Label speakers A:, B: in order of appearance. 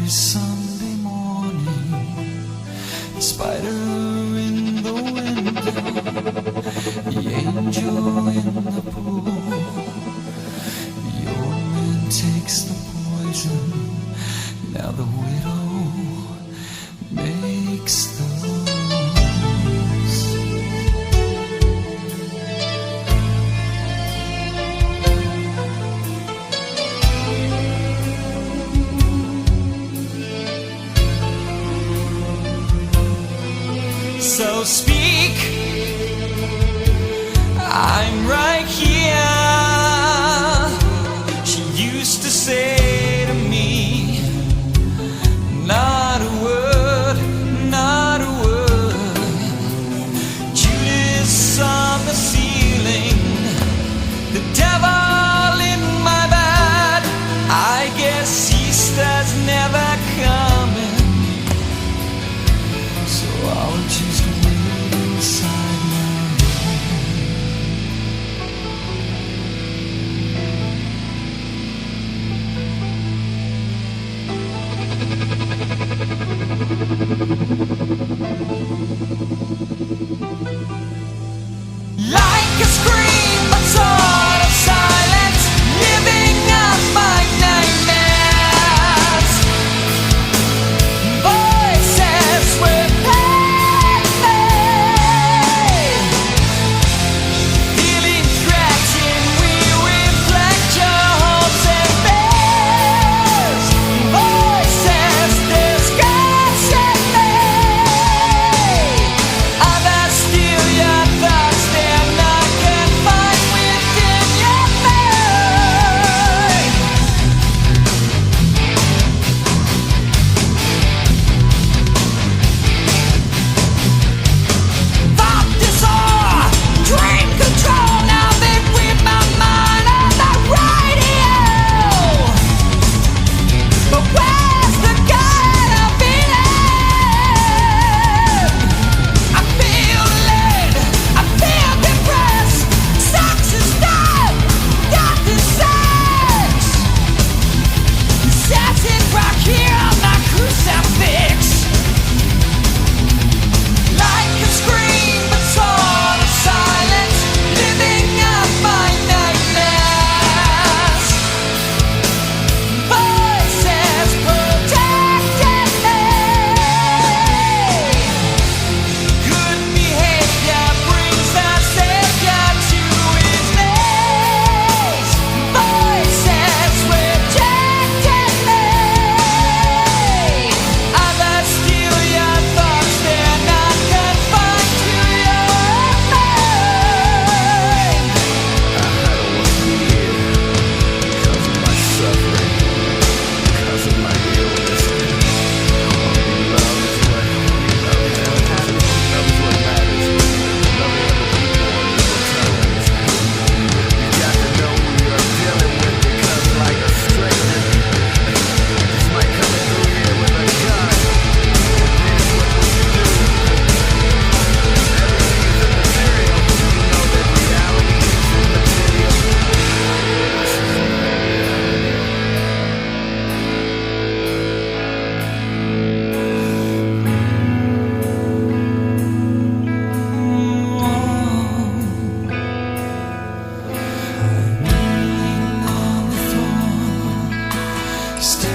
A: Sunday morning, spider in the window, the angel in the pool. The old man takes the poison, now the widow makes the So speak, I'm right here. She used to say to me, not a word, not a word. Judas on the ceiling, the devil in my bed. I guess Easter's never coming, so I'll just wait inside my like a scream, but sort of silence, living up my nightmares. Voices within me, feeling trapped in we reflect your hopes and fears. Voices discussing me, others steal your thoughts, they're not confined within your mind. Thought disorder, dream control, now they free my mind on the radio. But where's the God of feeling? I feel late, I feel depressed. Sex is dead, death is sex. Setting rock here on the crucifix, like a scream, but sort of silence, living up my nightmares. Voices protecting me, good behavior brings the Savior to his knees. Voices rejecting me, others steal your thoughts, they're not confined to your mind.
B: Because of my suffering, because of my illness. Love is what matters. Loving other people on equal terms. You got to know who you're dealing with, because like a stranger, this might come through here with a gun. Then what will you do? Everything is immaterial. You know that reality is immaterial.
A: Still